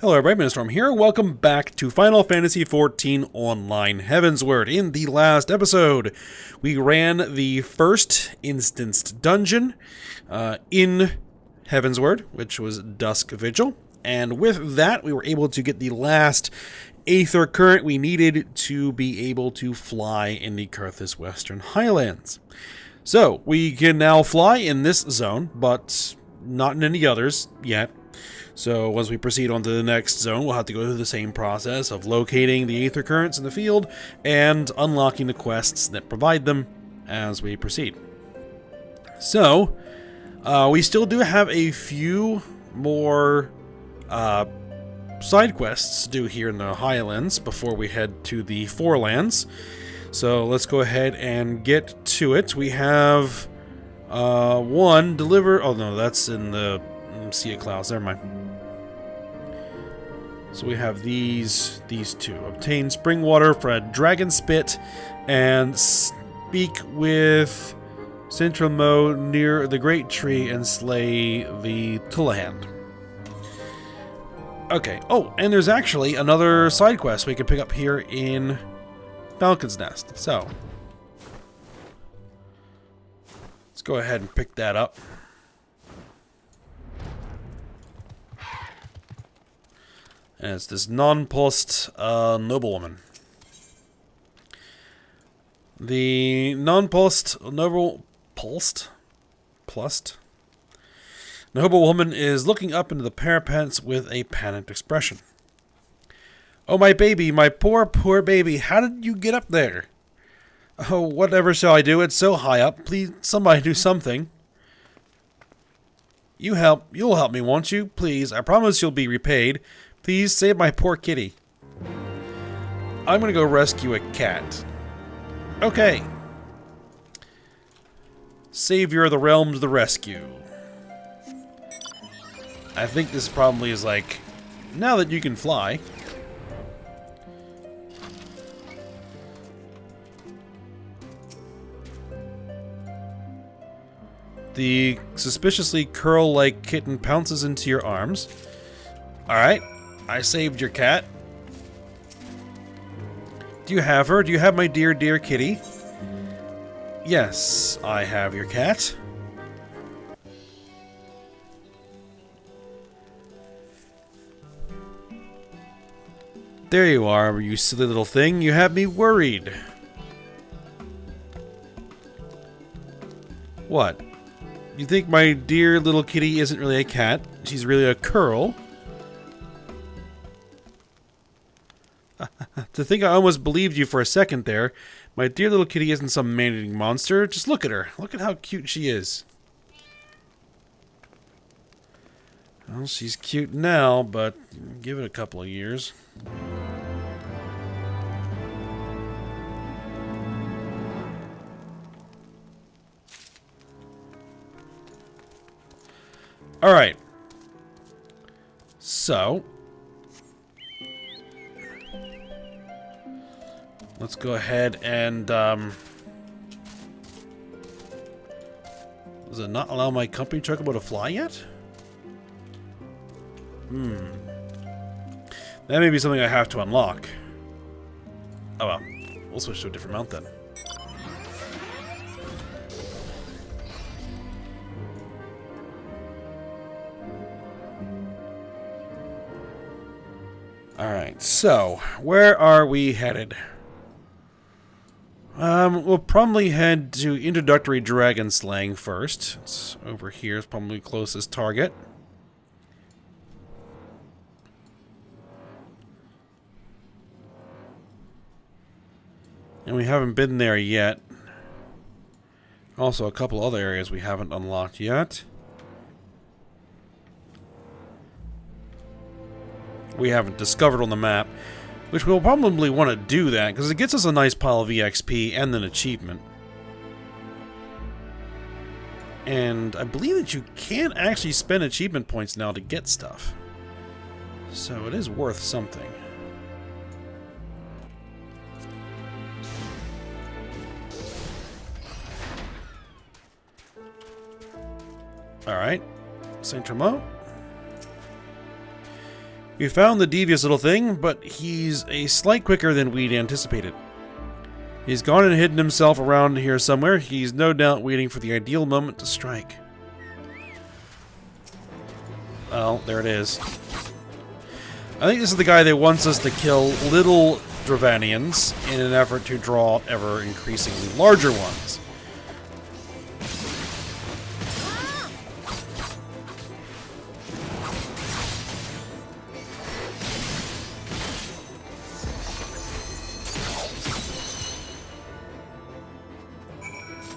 Hello everybody, Storm here. Welcome back to Final Fantasy XIV Online Heavensward. In the last episode, we ran the first instanced dungeon in Heavensward, which was Dusk Vigil. And with that, we were able to get the last Aether Current we needed to be able to fly in the Kurthus Western Highlands. So, we can now fly in this zone, but not in any others yet. So once we proceed on to the next zone, we'll have to go through the same process of locating the Aether Currents in the field and unlocking the quests that provide them as we proceed. So, we still do have a few more side quests to do here in the Highlands before we head to the Forelands. So let's go ahead and get to it. We have one, deliver... Oh no, that's in the Sea of Clouds, never mind. So we have these two. Obtain spring water for a dragon spit and speak with Central Mo near the great tree and slay the Tullahand. Okay. Oh, and there's actually another side quest we can pick up here in Falcon's Nest. So let's go ahead and pick that up. And it's this nonplussed noblewoman. The nonplussed noblewoman is looking up into the parapets with a panicked expression. Oh, my baby, my poor, poor baby, how did you get up there? Oh, whatever shall I do? It's so high up. Please, somebody do something. You'll help me, won't you? Please, I promise you'll be repaid. Please save my poor kitty. I'm gonna go rescue a cat. Okay. Savior of the realm to the rescue. I think this probably is like, now that you can fly. The suspiciously curl-like kitten pounces into your arms. Alright. I saved your cat. Do you have her? Do you have my dear, dear kitty? Yes, I have your cat. There you are, you silly little thing. You have me worried. What? You think my dear little kitty isn't really a cat? She's really a curl? To think I almost believed you for a second there. My dear little kitty isn't some man-eating monster. Just look at her. Look at how cute she is. Well, she's cute now, but give it a couple of years. Alright. So... let's go ahead and, does it not allow my company chocobo to fly yet? That may be something I have to unlock. Oh well. We'll switch to a different mount then. Alright, so, where are we headed? We'll probably head to introductory dragon slaying first. It's over here, is probably closest target. And we haven't been there yet. Also, a couple other areas we haven't unlocked yet. We haven't discovered on the map. Which we'll probably want to do that, because it gets us a nice pile of EXP and an achievement. And I believe that you can actually spend achievement points now to get stuff. So it is worth something. Alright. Saint Tramo. We found the devious little thing, but he's a slight quicker than we'd anticipated. He's gone and hidden himself around here somewhere. He's no doubt waiting for the ideal moment to strike. Well, there it is. I think this is the guy that wants us to kill little Dravanians in an effort to draw ever increasingly larger ones.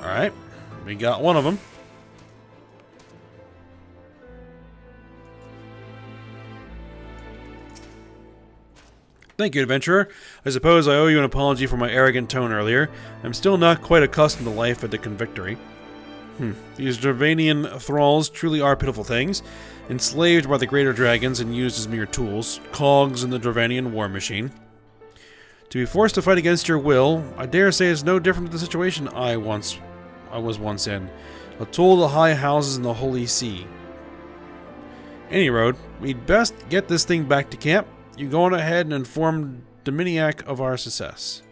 Alright, we got one of them. Thank you, adventurer. I suppose I owe you an apology for my arrogant tone earlier. I'm still not quite accustomed to life at the Convictory. These Dravanian thralls truly are pitiful things, enslaved by the greater dragons and used as mere tools, cogs in the Dravanian war machine. To be forced to fight against your will, I dare say is no different to the situation I was once in. A tool of the high houses in the Holy See. Any road, we'd best get this thing back to camp. You go on ahead and inform Dominiac of our success.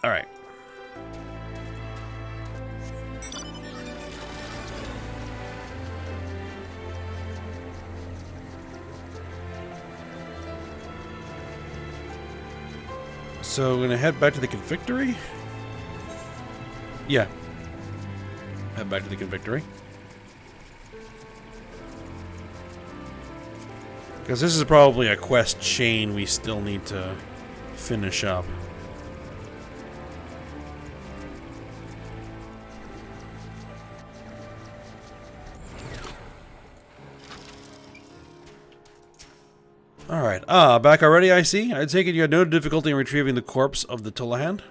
Alright. So we're gonna head back to the Convictory? Yeah. Head back to the Convictory. Because this is probably a quest chain we still need to finish up. Alright, back already, I see. I take it you had no difficulty in retrieving the corpse of the Tullahand?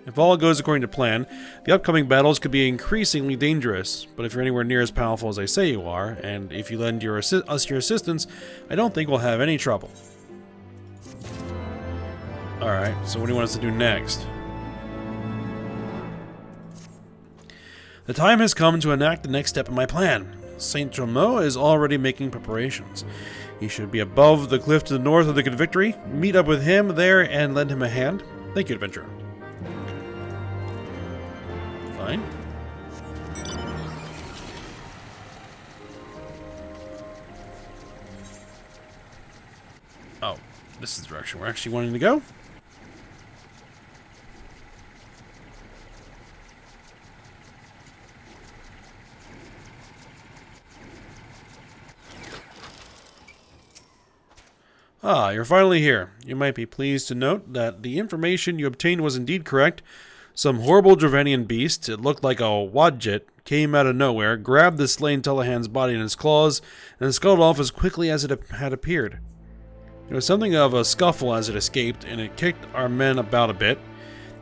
If all goes according to plan, the upcoming battles could be increasingly dangerous, but if you're anywhere near as powerful as I say you are, and if you lend us your assistance, I don't think we'll have any trouble. Alright, so what do you want us to do next? The time has come to enact the next step in my plan. Saint Tremo is already making preparations. He should be above the cliff to the north of the Convictory. Meet up with him there and lend him a hand. Thank you, adventurer. Fine. Oh, this is the direction we're actually wanting to go. Ah, you're finally here. You might be pleased to note that the information you obtained was indeed correct. Some horrible Dravanian beast, it looked like a wadjet, came out of nowhere, grabbed the slain Tullahand's body in its claws, and scuttled off as quickly as it had appeared. It was something of a scuffle as it escaped, and it kicked our men about a bit.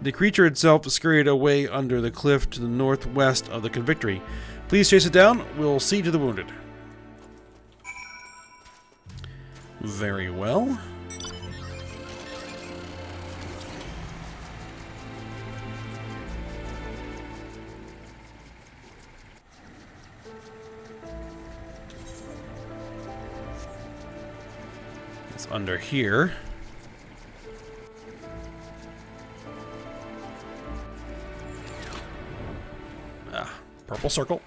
The creature itself scurried away under the cliff to the northwest of the Convictory. Please chase it down. We'll see to the wounded. Very well. It's under here. Ah, purple circle.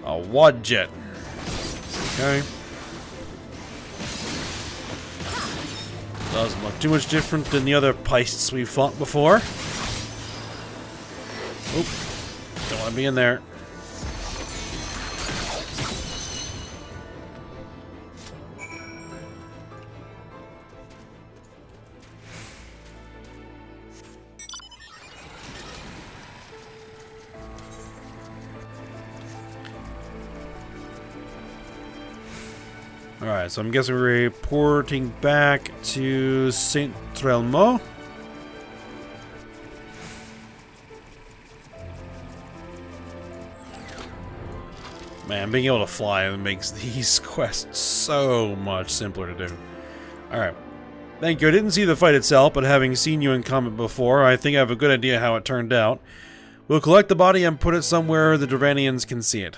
A wadjet. Okay. Doesn't look too much different than the other peists we've fought before. Oop. Don't want to be in there. Alright, so I'm guessing we're reporting back to Saint Tremo. Man, being able to fly makes these quests so much simpler to do. Alright. Thank you. I didn't see the fight itself, but having seen you in combat before, I think I have a good idea how it turned out. We'll collect the body and put it somewhere the Dravanians can see it.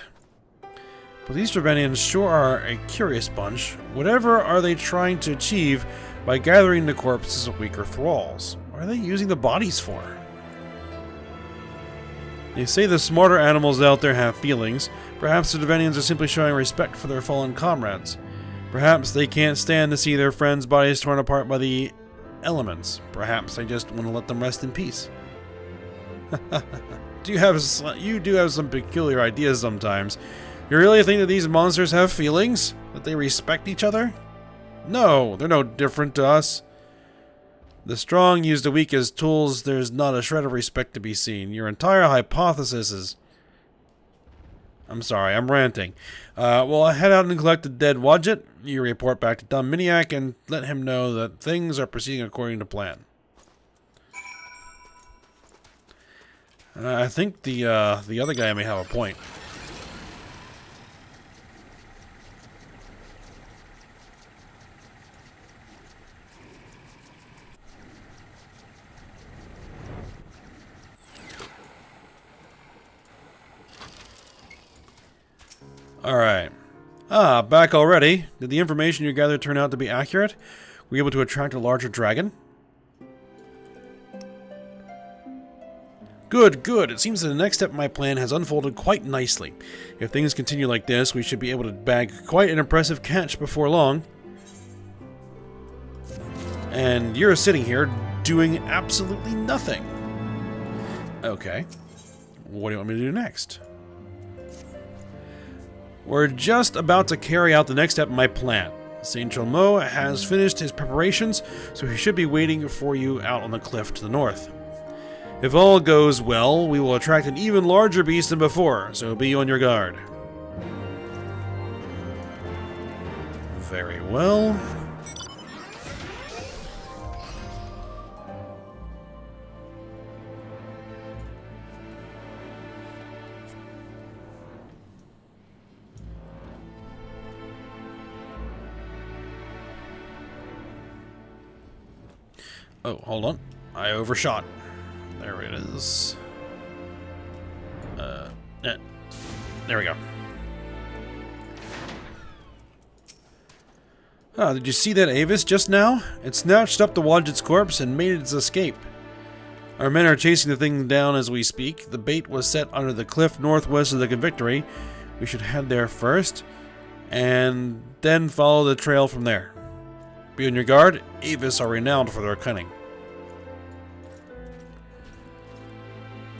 But these Dravanians sure are a curious bunch. Whatever are they trying to achieve by gathering the corpses of weaker thralls? What are they using the bodies for? They say the smarter animals out there have feelings. Perhaps the Dravanians are simply showing respect for their fallen comrades. Perhaps they can't stand to see their friends' bodies torn apart by the elements. Perhaps they just want to let them rest in peace. You do have some peculiar ideas sometimes. You really think that these monsters have feelings? That they respect each other? No, they're no different to us. The strong use the weak as tools. There's not a shred of respect to be seen. Your entire hypothesis is... I'm sorry, I'm ranting. Well, I head out and collect the dead Wadjet. You report back to Dominiac and let him know that things are proceeding according to plan. I think the other guy may have a point. Alright. Back already. Did the information you gathered turn out to be accurate? Were you able to attract a larger dragon? Good, good. It seems that the next step in my plan has unfolded quite nicely. If things continue like this, we should be able to bag quite an impressive catch before long. And you're sitting here doing absolutely nothing. Okay. What do you want me to do next? We're just about to carry out the next step in my plan. Saint Chelmo has finished his preparations, so he should be waiting for you out on the cliff to the north. If all goes well, we will attract an even larger beast than before, so be on your guard. Very well. Oh, hold on. I overshot. There it is. There we go. Did you see that Avis just now? It snatched up the Wadjet's corpse and made its escape. Our men are chasing the thing down as we speak. The bait was set under the cliff northwest of the Convictory. We should head there first, and then follow the trail from there. Be on your guard. Avis are renowned for their cunning.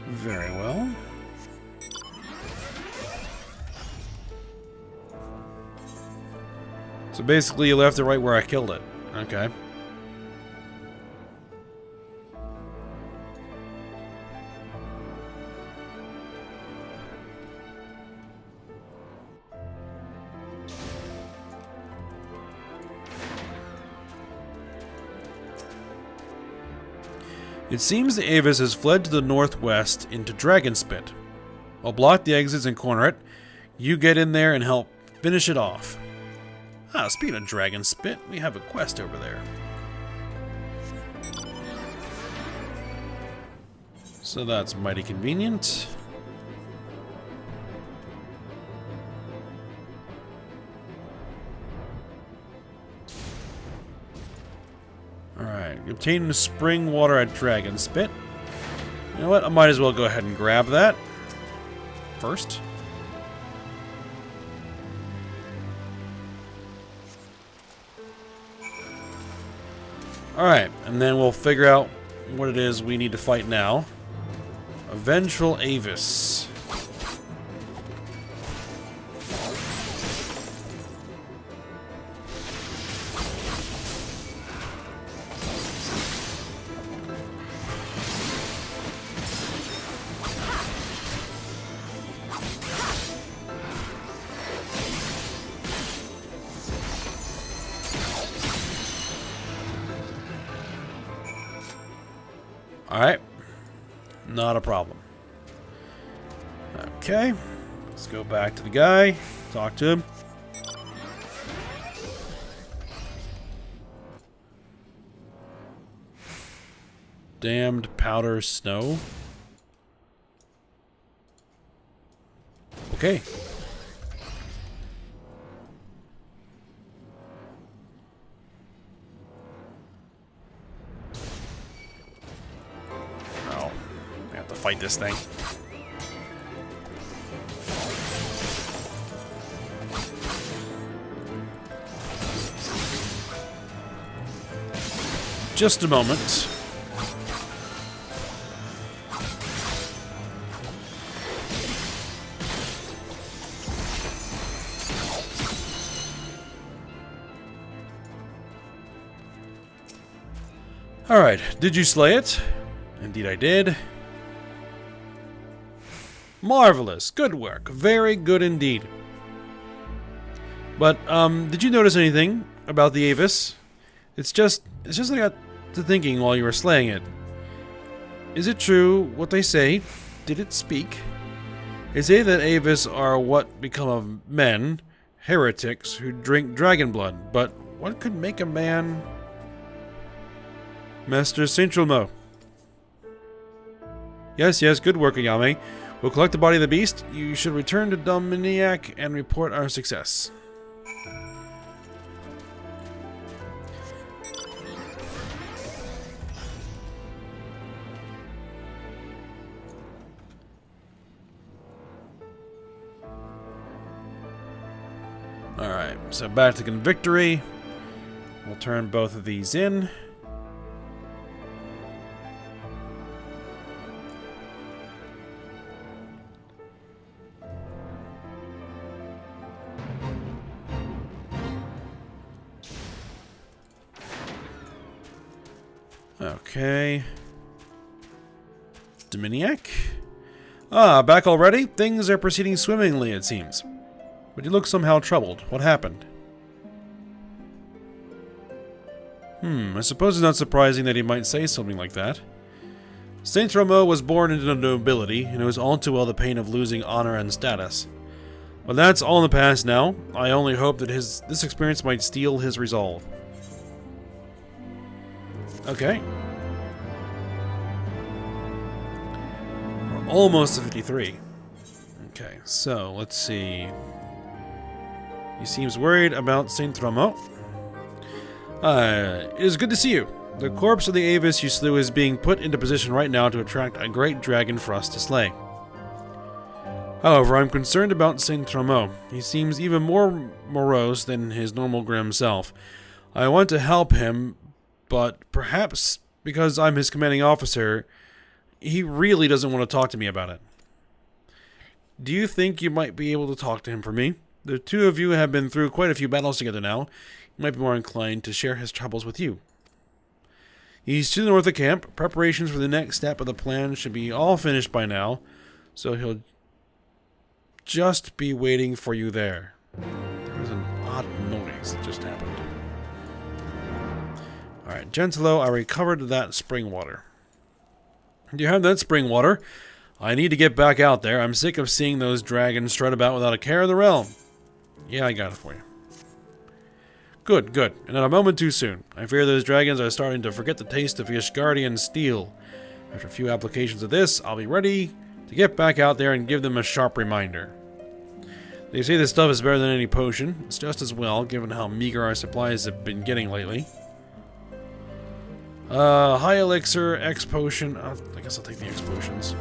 Very well. So basically you left it right where I killed it. Okay. It seems the Avis has fled to the northwest into Dragonspit. I'll block the exits and corner it. You get in there and help finish it off. Speaking of Dragonspit, we have a quest over there. So that's mighty convenient. Alright, obtain spring water at Dragonspit. You know what? I might as well go ahead and grab that first. Alright, and then we'll figure out what it is we need to fight now. A vengeful Avis. Alright. Not a problem. Okay. Let's go back to the guy. Talk to him. damned powder snow. Okay. Oh, I have to fight this thing. Just a moment. Alright, did you slay it? Indeed I did. Marvelous. Good work. Very good indeed. But, did you notice anything about the Avis? It's just I got to thinking while you were slaying it. Is it true what they say? Did it speak? They say that Avis are what become of men, heretics who drink dragon blood, but what could make a man... Master Saint-Trelmo. Yes, good work, Ayame. We'll collect the body of the beast. You should return to Dominiac and report our success. Alright, so back to Convictory. We'll turn both of these in. Okay. Dominiac? Ah, back already? Things are proceeding swimmingly, it seems. But you look somehow troubled. What happened? I suppose it's not surprising that he might say something like that. Saint-Trelmo was born into the nobility, and knows all too well the pain of losing honor and status. But that's all in the past now. I only hope that this experience might steel his resolve. Okay. We're almost to 53. Okay, so let's see. He seems worried about Saint-Trelmo. It is good to see you. The corpse of the Avis you slew is being put into position right now to attract a great dragon for us to slay. However, I'm concerned about Saint-Trelmo. He seems even more morose than his normal grim self. I want to help him, but perhaps because I'm his commanding officer, he really doesn't want to talk to me about it. Do you think you might be able to talk to him for me? The two of you have been through quite a few battles together now. He might be more inclined to share his troubles with you. He's to the north of camp. Preparations for the next step of the plan should be all finished by now, so he'll just be waiting for you there. There was an odd noise that just happened. Alright, Gentilo, I recovered that spring water. Do you have that spring water? I need to get back out there. I'm sick of seeing those dragons strut about without a care in the realm. Yeah, I got it for you. Good, good. And not a moment too soon. I fear those dragons are starting to forget the taste of Yashgardian steel. After a few applications of this, I'll be ready to get back out there and give them a sharp reminder. They say this stuff is better than any potion. It's just as well, given how meager our supplies have been getting lately. High elixir, X potion. I guess I'll take the X potions.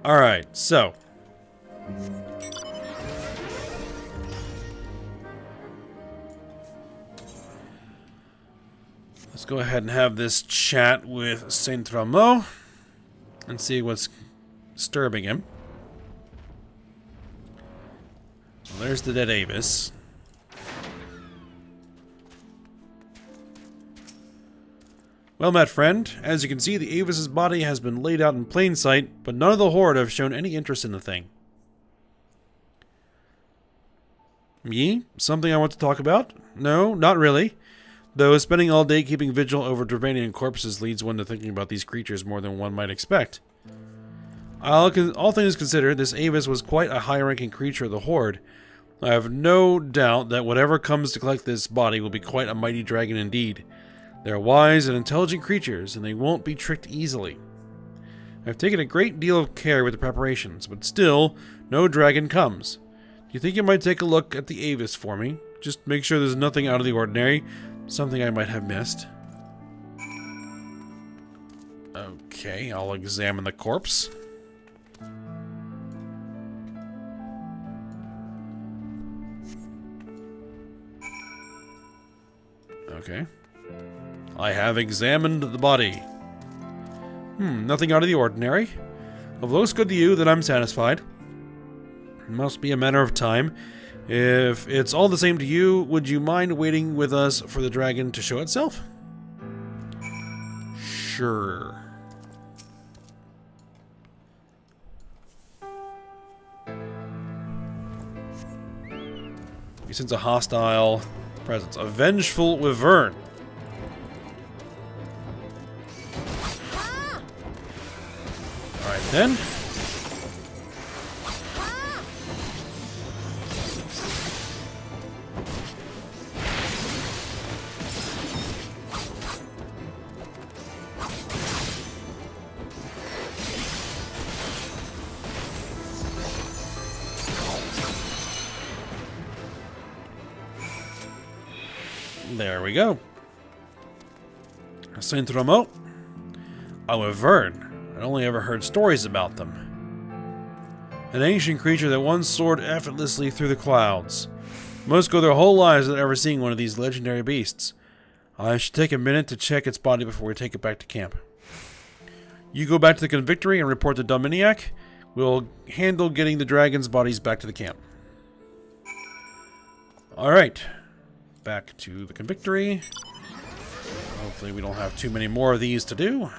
Alright, so. Let's go ahead and have this chat with Saint-Trelmo and see what's disturbing him. Well, there's the dead Avis. Well met, friend. As you can see, the Avis's body has been laid out in plain sight, but none of the Horde have shown any interest in the thing. Me? Something I want to talk about? No, not really. Though spending all day keeping vigil over Dravanian corpses leads one to thinking about these creatures more than one might expect. All things considered, this Avis was quite a high-ranking creature of the Horde. I have no doubt that whatever comes to collect this body will be quite a mighty dragon indeed. They are wise and intelligent creatures, and they won't be tricked easily. I've taken a great deal of care with the preparations, but still, no dragon comes. Do you think you might take a look at the Avis for me? Just make sure there's nothing out of the ordinary, something I might have missed. Okay, I'll examine the corpse. Okay. I have examined the body. Nothing out of the ordinary. If it looks good to you, then I'm satisfied. It must be a matter of time. If it's all the same to you, would you mind waiting with us for the dragon to show itself? Sure. You sense a hostile presence. A vengeful wyvern. Alright then. There we go. Saint Ramo. A wyvern. I only ever heard stories about them. An ancient creature that once soared effortlessly through the clouds. Most go their whole lives without ever seeing one of these legendary beasts. I should take a minute to check its body before we take it back to camp. You go back to the Convictory and report to Dominiac. We'll handle getting the dragon's bodies back to the camp. Alright. Back to the Convictory. Hopefully we don't have too many more of these to do.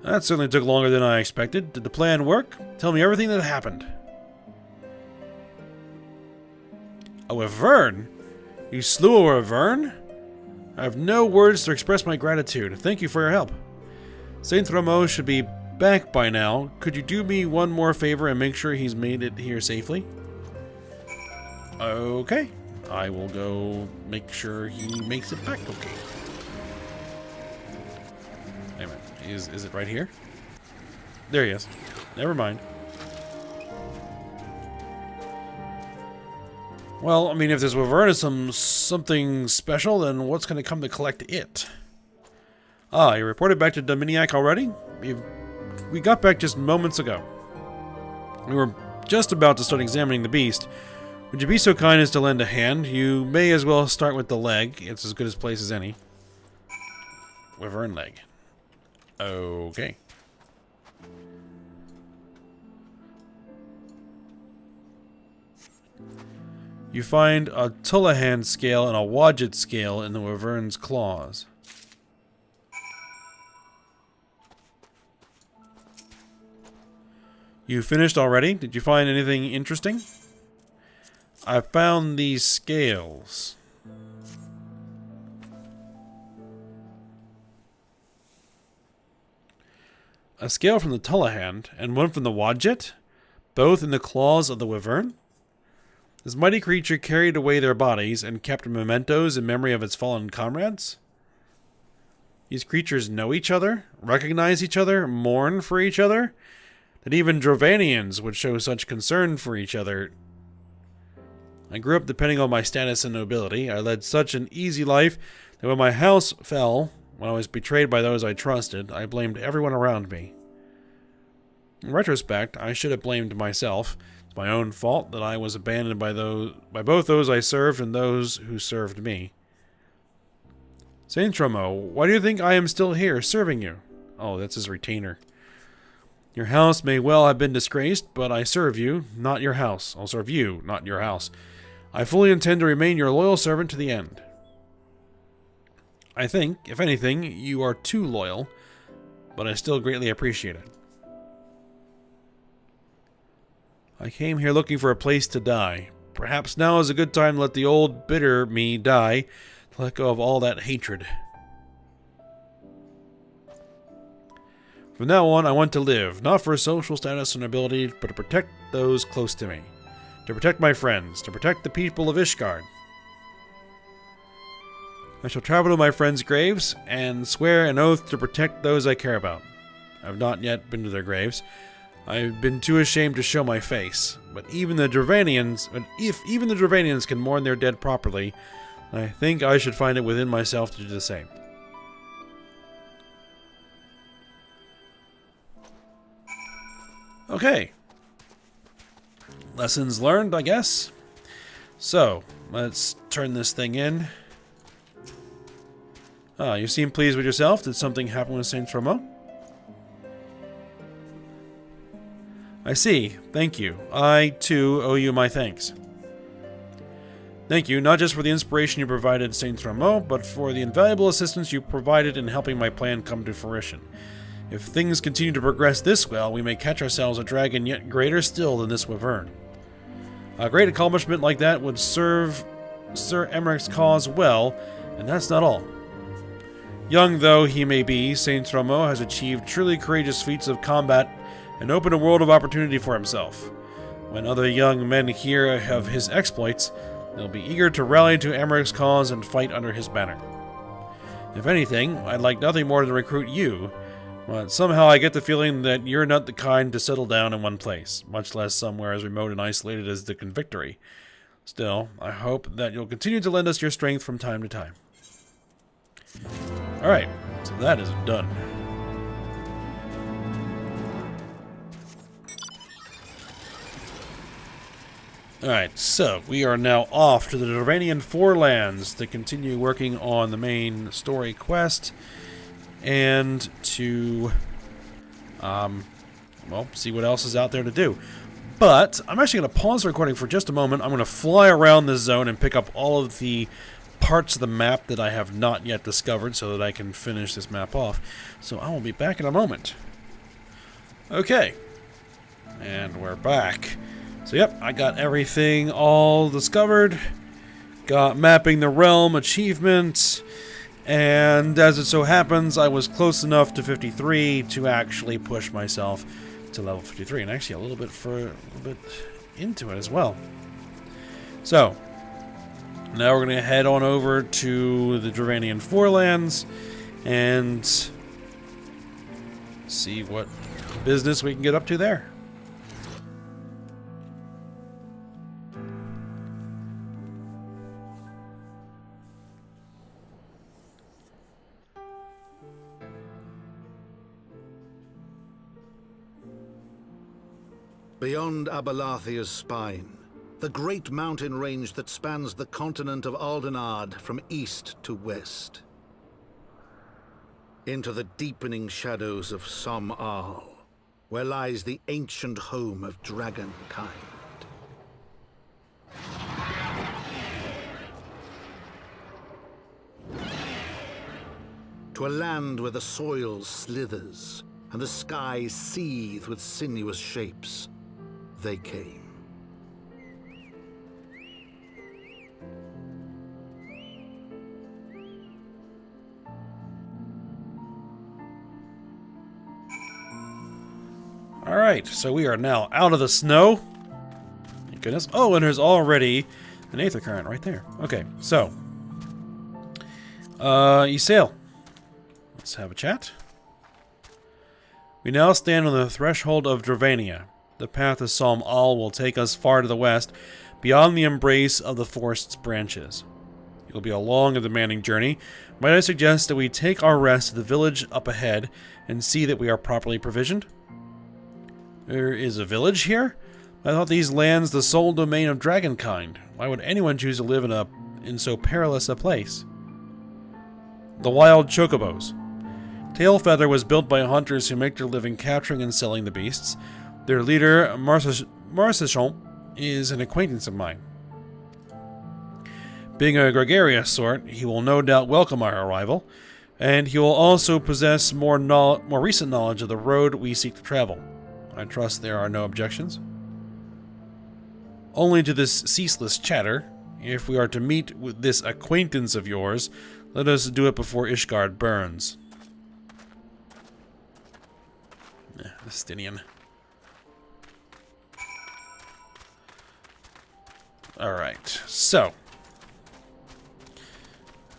That certainly took longer than I expected. Did the plan work? Tell me everything that happened. A wyvern? You slew a wyvern? I have no words to express my gratitude. Thank you for your help. Saint Ramo should be back by now. Could you do me one more favor and make sure he's made it here safely? Okay. I will go make sure he makes it back okay. Wait a minute. Is it right here? There he is. Never mind. Well, I mean, if this wyvern is something special, then what's going to come to collect it? Ah, you reported back to Dominiac already? We got back just moments ago. We were just about to start examining the beast. Would you be so kind as to lend a hand? You may as well start with the leg. It's as good a place as any. Wyvern leg. Okay. You find a Tullahan scale and a Wadjet scale in the wyvern's claws. You finished already? Did you find anything interesting? I found these scales. A scale from the Tullahan and one from the Wadjet, both in the claws of the wyvern. This mighty creature carried away their bodies and kept mementos in memory of its fallen comrades. These creatures know each other, recognize each other, mourn for each other, that even Drovanians would show such concern for each other. I grew up depending on my status and nobility. I led such an easy life that when my house fell, when I was betrayed by those I trusted, I blamed everyone around me. In retrospect, I should have blamed myself. It's my own fault that I was abandoned by both those I served and those who served me. Saint Tromo, why do you think I am still here serving you? Oh, that's his retainer. Your house may well have been disgraced, but I serve you, not your house. I'll serve you, not your house. I fully intend to remain your loyal servant to the end. I think, if anything, you are too loyal, but I still greatly appreciate it. I came here looking for a place to die. Perhaps now is a good time to let the old bitter me die, to let go of all that hatred. From now on, I want to live, not for social status and ability, but to protect those close to me. To protect my friends, to protect the people of Ishgard. I shall travel to my friends' graves and swear an oath to protect those I care about. I have not yet been to their graves. I have been too ashamed to show my face. But if even the Dravanians can mourn their dead properly, I think I should find it within myself to do the same. Okay. Lessons learned, I guess. So, let's turn this thing in. Ah, you seem pleased with yourself. Did something happen with Saint Romo? I see. Thank you. I, too, owe you my thanks. Thank you, not just for the inspiration you provided Saint Romo, but for the invaluable assistance you provided in helping my plan come to fruition. If things continue to progress this well, we may catch ourselves a dragon yet greater still than this wyvern. A great accomplishment like that would serve Sir Emmerich's cause well, and that's not all. Young though he may be, Saint Romo has achieved truly courageous feats of combat and opened a world of opportunity for himself. When other young men hear of his exploits, they'll be eager to rally to Emmerich's cause and fight under his banner. If anything, I'd like nothing more than to recruit you, but somehow I get the feeling that you're not the kind to settle down in one place, much less somewhere as remote and isolated as the Convictory. Still, I hope that you'll continue to lend us your strength from time to time. Alright, so that is done. Alright, so we are now off to the Dravanian Forelands to continue working on the main story quest and to well, see what else is out there to do. But I'm actually going to pause the recording for just a moment. I'm going to fly around this zone and pick up all of the parts of the map that I have not yet discovered so that I can finish this map off. So I will be back in a moment. Okay. And we're back. So yep, I got everything all discovered. Got Mapping the Realm achievement. And as it so happens, I was close enough to 53 to actually push myself to level 53. And actually a little bit into it as well. So, now we're going to head on over to the Dravanian Forelands and see what business we can get up to there. Beyond Abalathia's spine, the great mountain range that spans the continent of Aldenard from east to west. Into the deepening shadows of Som-Al, where lies the ancient home of dragonkind. To a land where the soil slithers and the skies seethe with sinuous shapes, they came. Alright, so we are now out of the snow. Thank goodness. Oh, and there's already an aether current right there. Okay, so. You sail. Let's have a chat. We now stand on the threshold of Dravania. The path to Som-Al will take us far to the west, beyond the embrace of the forest's branches. It will be a long and demanding journey. Might I suggest that we take our rest at the village up ahead and see that we are properly provisioned? There is a village here? I thought these lands the sole domain of dragonkind. Why would anyone choose to live in so perilous a place? The wild chocobos. Tailfeather was built by hunters who make their living capturing and selling the beasts. Their leader, Marcichon, is an acquaintance of mine. Being a gregarious sort, he will no doubt welcome our arrival, and he will also possess more recent knowledge of the road we seek to travel. I trust there are no objections. only to this ceaseless chatter. If we are to meet with this acquaintance of yours, let us do it before Ishgard burns. Estinian. Alright, so.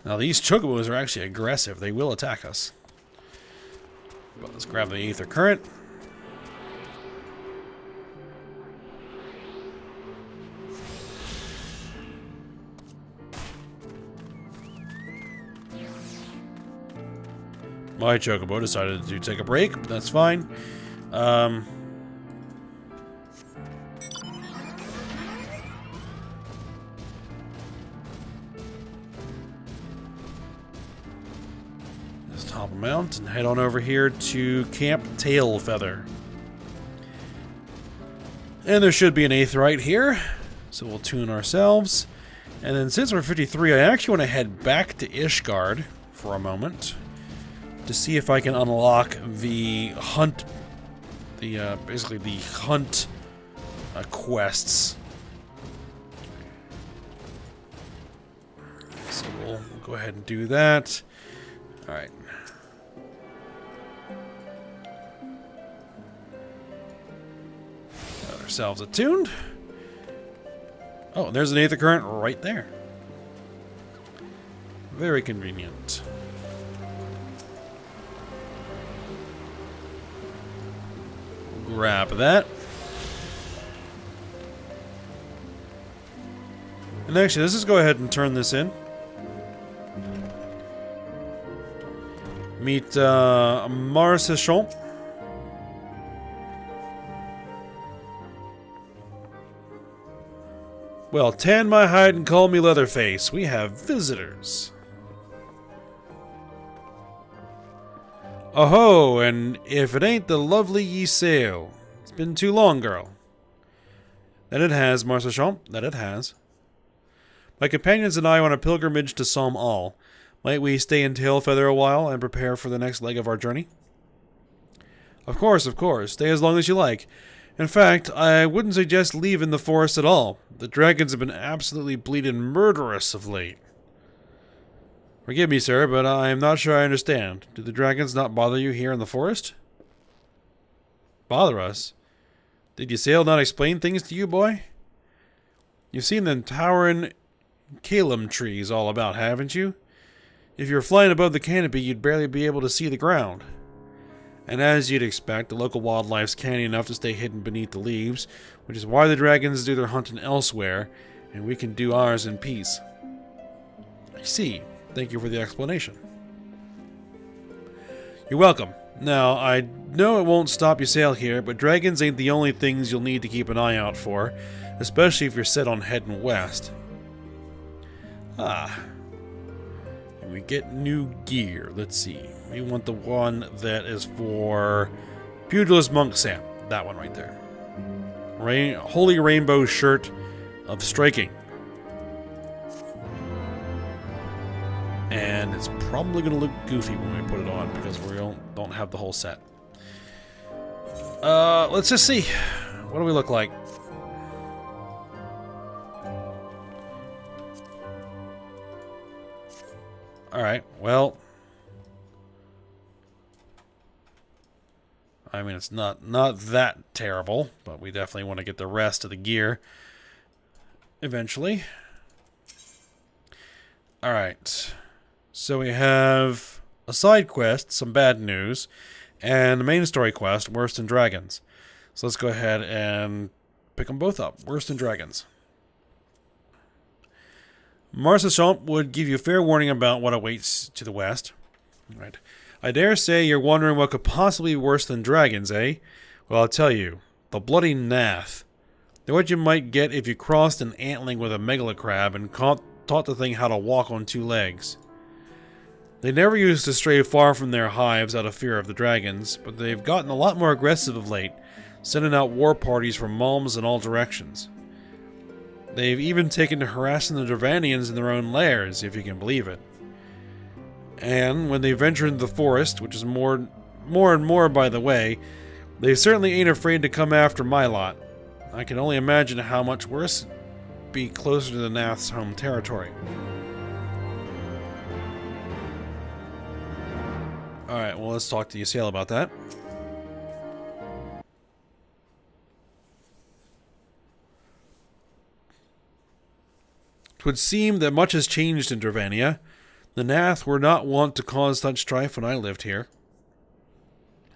Now these chocobos are actually aggressive. They will attack us. But let's grab the Aether Current. My chocobo decided to take a break, but that's fine. Let's top them out and head on over here to Camp Tailfeather. And there should be an Aetheryte here, so we'll tune ourselves. And then since we're 53, I actually want to head back to Ishgard for a moment to see if I can unlock the hunt, basically the hunt quests. So we'll go ahead and do that. All right. Got ourselves attuned. Oh, there's an Aether Current right there. Very convenient. Grab that. And actually, let's just go ahead and turn this in. Meet Marcechon. Well, tan my hide and call me Leatherface. We have visitors. Oh-ho, and if it ain't the lovely Eorzea. It's been too long, girl. That it has, Marcechon, that it has. My companions and I are on a pilgrimage to Som All. Might we stay in Tailfeather a while and prepare for the next leg of our journey? Of course, of course. Stay as long as you like. In fact, I wouldn't suggest leaving the forest at all. The dragons have been absolutely bleeding murderous of late. Forgive me, sir, but I am not sure I understand. Do the dragons not bother you here in the forest? Bother us? Did Eorzea not explain things to you, boy? You've seen them towering Calum trees all about, haven't you? If you were flying above the canopy, you'd barely be able to see the ground. And as you'd expect, the local wildlife's canny enough to stay hidden beneath the leaves, which is why the dragons do their hunting elsewhere, and we can do ours in peace. I see. Thank you for the explanation. You're welcome. Now, I know it won't stop you sail here, but dragons ain't the only things you'll need to keep an eye out for, especially if you're set on heading west. Ah. And we get new gear. Let's see. We want the one that is for Pugilist Monk Sam. That one right there. Holy Rainbow Shirt of Striking. And it's probably going to look goofy when we put it on because we don't have the whole set. Let's just see. What do we look like? Alright, well. I mean, it's not that terrible, but we definitely want to get the rest of the gear eventually. Alright. So we have a side quest, some bad news, and the main story quest, Worse Than Dragons. So let's go ahead and pick them both up. Worse Than Dragons. Marcechon would give you fair warning about what awaits to the west. Right. I dare say you're wondering what could possibly be worse than dragons, eh? Well, I'll tell you. The bloody Nath. They're what you might get if you crossed an antling with a megalocrab and taught the thing how to walk on two legs. They never used to stray far from their hives out of fear of the dragons, but they've gotten a lot more aggressive of late, sending out war parties from Malms in all directions. They've even taken to harassing the Dravanians in their own lairs, if you can believe it. And when they venture into the forest, which is more and more by the way, they certainly ain't afraid to come after my lot. I can only imagine how much worse it'd be closer to the Nath's home territory. Alright, well, let's talk to Eorzea about that. It would seem that much has changed in Dravania. The Nath were not wont to cause such strife when I lived here.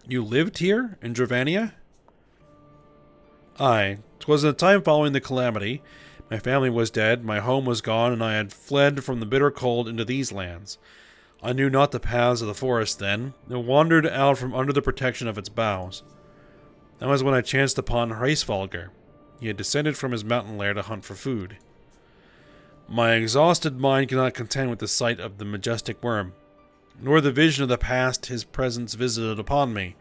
You lived here, in Dravania? Aye. 'Twas in the time following the calamity. My family was dead, my home was gone, and I had fled from the bitter cold into these lands. I knew not the paths of the forest then, and wandered out from under the protection of its boughs. That was when I chanced upon Hraesvalgr. He had descended from his mountain lair to hunt for food. My exhausted mind could not contend with the sight of the majestic worm, nor the vision of the past his presence visited upon me.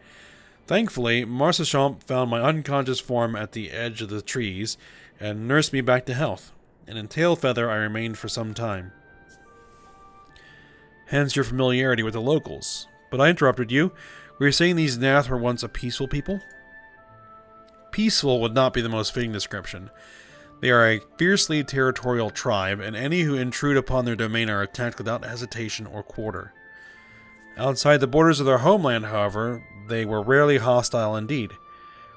Thankfully, Marsachamp found my unconscious form at the edge of the trees, and nursed me back to health, and in Tailfeather I remained for some time. Hence your familiarity with the locals. But I interrupted you. Were you saying these Nath were once a peaceful people? Peaceful would not be the most fitting description. They are a fiercely territorial tribe, and any who intrude upon their domain are attacked without hesitation or quarter. Outside the borders of their homeland, however, they were rarely hostile indeed.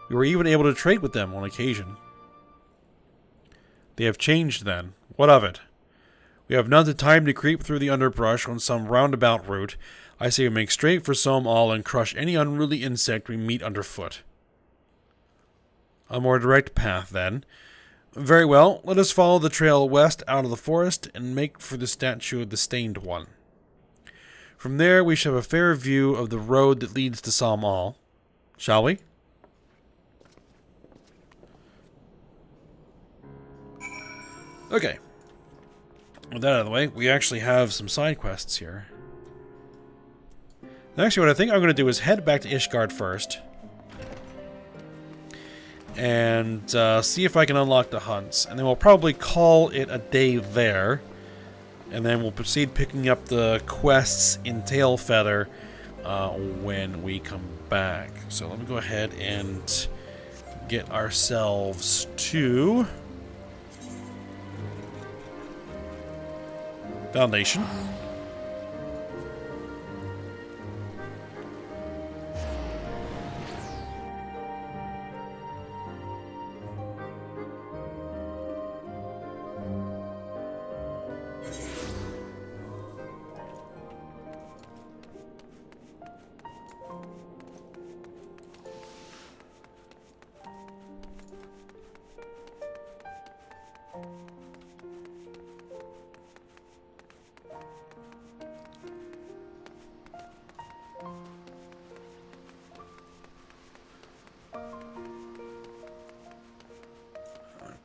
We were even able to trade with them on occasion. They have changed then. What of it? We have not the time to creep through the underbrush on some roundabout route. I say we make straight for Som-Al and crush any unruly insect we meet underfoot. A more direct path, then. Very well, let us follow the trail west out of the forest and make for the statue of the Stained One. From there we shall have a fair view of the road that leads to Som-Al. Shall we? Okay. With that out of the way, we actually have some side quests here. And actually, what I think I'm going to do is head back to Ishgard first. And see if I can unlock the hunts. And then we'll probably call it a day there. And then we'll proceed picking up the quests in Tailfeather when we come back. So let me go ahead and get ourselves to Foundation.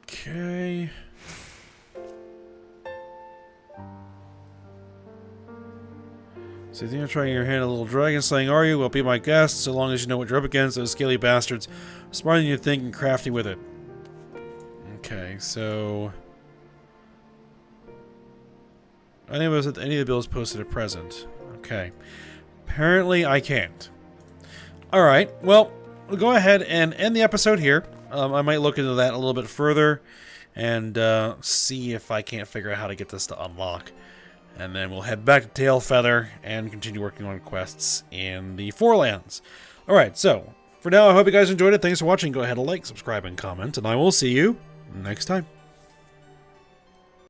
Okay. So you think I'm trying your hand a little dragon slaying, are you? Well, be my guest, so long as you know what you're up against. Those scaly bastards. Smarter than you think and crafty with it. Okay, so any of the bills posted at present. Okay. Apparently I can't. Alright, well, we'll go ahead and end the episode here. I might look into that a little bit further and see if I can't figure out how to get this to unlock. And then we'll head back to Tailfeather and continue working on quests in the Forelands. Alright, so for now, I hope you guys enjoyed it. Thanks for watching. Go ahead and like, subscribe, and comment, and I will see you next time.